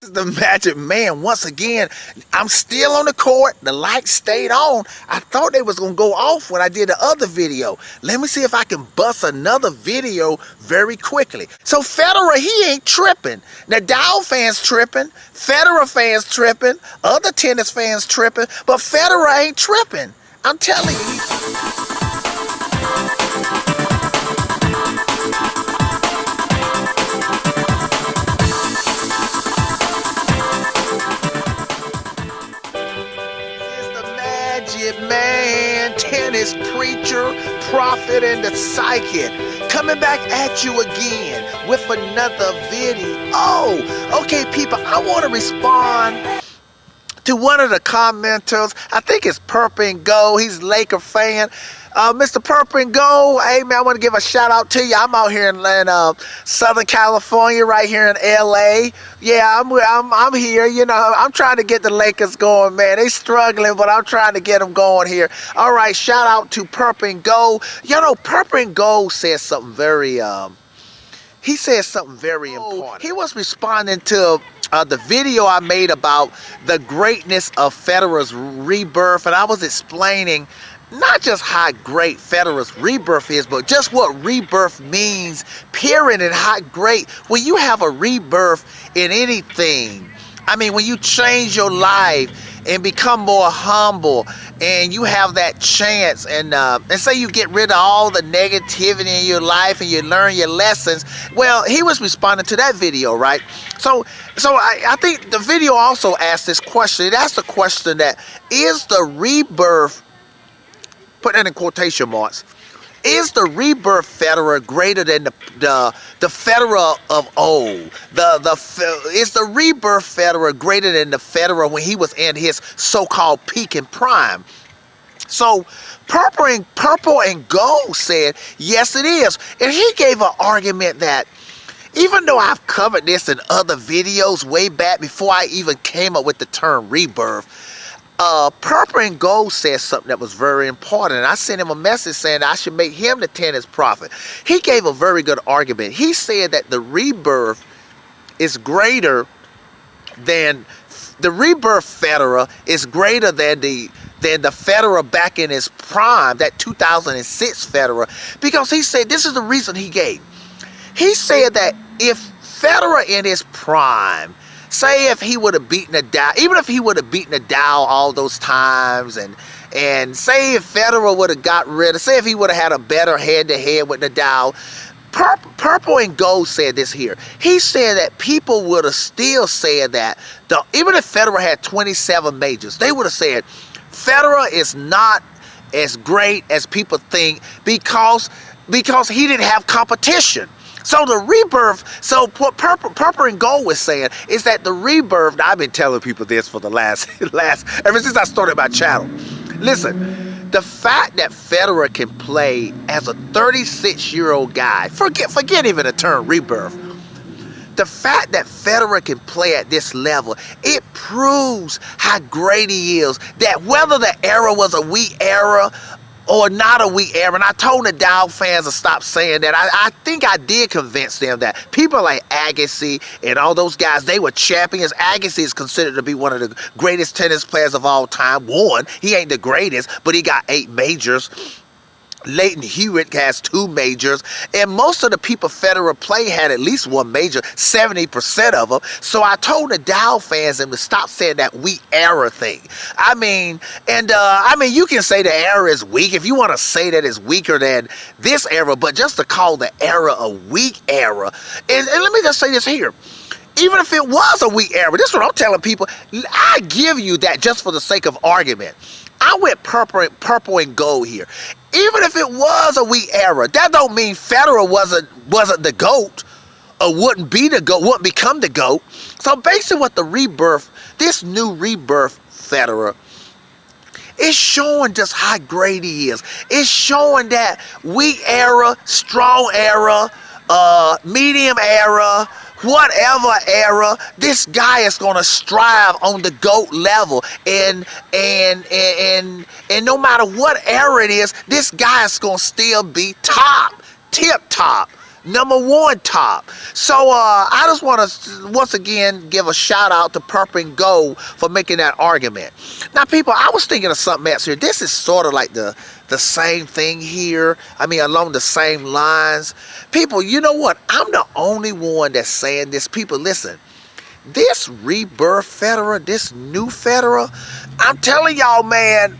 The Magic Man once again. I'm still on the court. The lights stayed on. I thought they was gonna go off when I did the other video. Let me see if I can bust another video very quickly. So Federer, he ain't tripping. Nadal fans tripping, Federer fans tripping, other tennis fans tripping, but Federer ain't tripping. I'm telling you. Magic Man, tennis preacher, prophet, and the psychic, coming back at you again with another video. Oh, okay, people, I want to respond to one of the commenters. I think it's Purple and Gold. He's a Laker fan. Mr. Purple and Gold, hey man, I want to give a shout out to you. I'm out here in Southern California, right here in LA. Yeah, I'm here. You know, I'm trying to get the Lakers going, man. They struggling, but I'm trying to get them going here. All right, shout out to Purple and Gold. You know, Purple and Gold said something very he said something very important. He was responding to the video I made about the greatness of Federer's rebirth, and I was explaining not just how great Federer's rebirth is, but just what rebirth means, period, and how great when you have a rebirth in anything. I mean, when you change your life and become more humble, and you have that chance, and say you get rid of all the negativity in your life and you learn your lessons. Well, he was responding to that video, right? So I think the video also asked this question. It asked the question that, is the rebirth, put that in quotation marks, is the rebirth Federer greater than the Federer of old? Is the rebirth Federer greater than the Federer when he was in his so-called peak and prime? So Purple and Gold said, yes, it is. And he gave an argument that, even though I've covered this in other videos way back before I even came up with the term rebirth, Purple and Gold said something that was very important. And I sent him a message saying I should make him the tennis prophet. He gave a very good argument. He said that the rebirth is greater than the rebirth Federer is greater than the Federer back in his prime, that 2006 Federer, because he said, this is the reason he gave. He said that if Federer in his prime, say if he would have beaten Nadal, even if he would have beaten Nadal all those times, and say if Federer would have got rid of, say if he would have had a better head-to-head with Nadal, Purple and Gold said this here. He said that people would have still said that, even if Federer had 27 majors, they would have said Federer is not as great as people think because he didn't have competition. So the rebirth, so what Purple and Gold was saying is that the rebirth, I've been telling people this for the last, ever since I started my channel. Listen, the fact that Federer can play as a 36-year-old guy, forget even the term rebirth, the fact that Federer can play at this level, it proves how great he is, that whether the era was a weak era or not a weak era, and I told Nadal fans to stop saying that. I think I did convince them that people like Agassi and all those guys, they were champions. Agassi is considered to be one of the greatest tennis players of all time. He ain't the greatest, but he got 8 majors. Leighton Hewitt has 2 majors, and most of the people Federer played had at least 1 major, 70% of them. So I told the Dow fans to stop saying that weak era thing. I mean, you can say the era is weak if you want to say that it's weaker than this era, but just to call the era a weak era, and let me just say this here. Even if it was a weak era, this is what I'm telling people, I give you that just for the sake of argument. I went purple and gold here. Even if it was a weak era, that don't mean Federer wasn't the GOAT, or wouldn't be the GOAT, wouldn't become the GOAT. So basically what the rebirth, this new rebirth Federer, it's showing just how great he is. It's showing that weak era, strong era, medium era, whatever era, this guy is gonna strive on the GOAT level, and no matter what era it is, this guy is gonna still be top, tip top. #1 top. So I just want to once again give a shout out to Purple and Gold for making that argument. Now, people, I was thinking of something else here. This is sort of like the same thing here. I mean, along the same lines. People, you know what? I'm the only one that's saying this. People, listen. This Rebirth Federer, this new Federer, I'm telling y'all, man,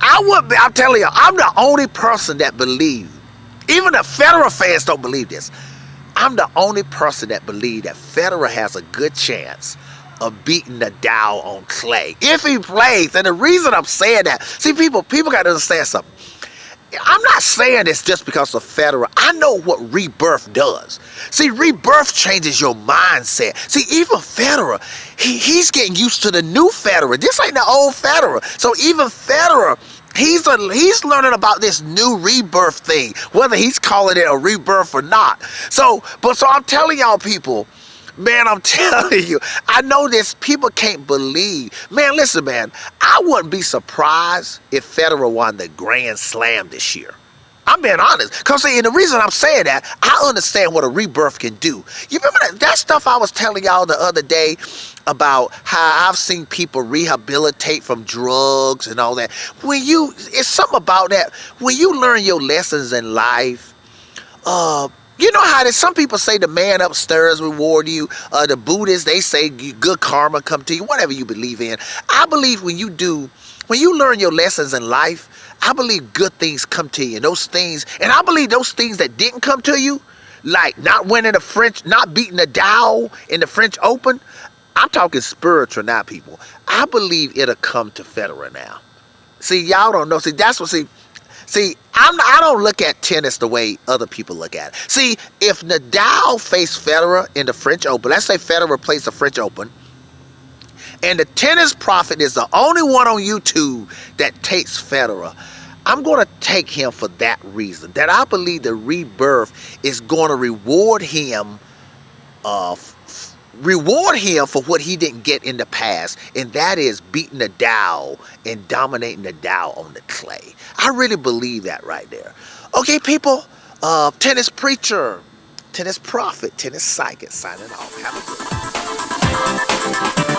I'm telling y'all, I'm the only person that believes. Even the Federer fans don't believe this. I'm the only person that believes that Federer has a good chance of beating Nadal on clay if he plays. And the reason I'm saying that, see, people got to understand something. I'm not saying this just because of Federer. I know what Rebirth does. See, Rebirth changes your mindset. See, even Federer, he's getting used to the new Federer. This ain't the old Federer. So even Federer, he's learning about this new Rebirth thing, whether he's calling it a rebirth or not. So I'm telling y'all, people, man, I'm telling you, I know this, people can't believe. Man, listen, man, I wouldn't be surprised if Federer won the Grand Slam this year. I'm being honest. Because, see, and the reason I'm saying that, I understand what a rebirth can do. You remember that stuff I was telling y'all the other day about how I've seen people rehabilitate from drugs and all that? It's something about that. When you learn your lessons in life, you know how some people say the man upstairs reward you. The Buddhists, they say good karma come to you, whatever you believe in. I believe when you learn your lessons in life, I believe good things come to you. And those things, and I believe those things that didn't come to you, like not winning not beating Nadal in the French Open, I'm talking spiritual now, people. I believe it'll come to Federer now. See, y'all don't know. See, that's what, See, I don't look at tennis the way other people look at it. See, if Nadal faced Federer in the French Open, let's say Federer plays the French Open, and the Tennis Prophet is the only one on YouTube that takes Federer, I'm going to take him for that reason. That I believe the Rebirth is going to reward him for what he didn't get in the past, and that is beating Nadal and dominating Nadal on the clay. I really believe that right there. Okay, people, tennis preacher, tennis prophet, tennis psychic signing off. Have a good one.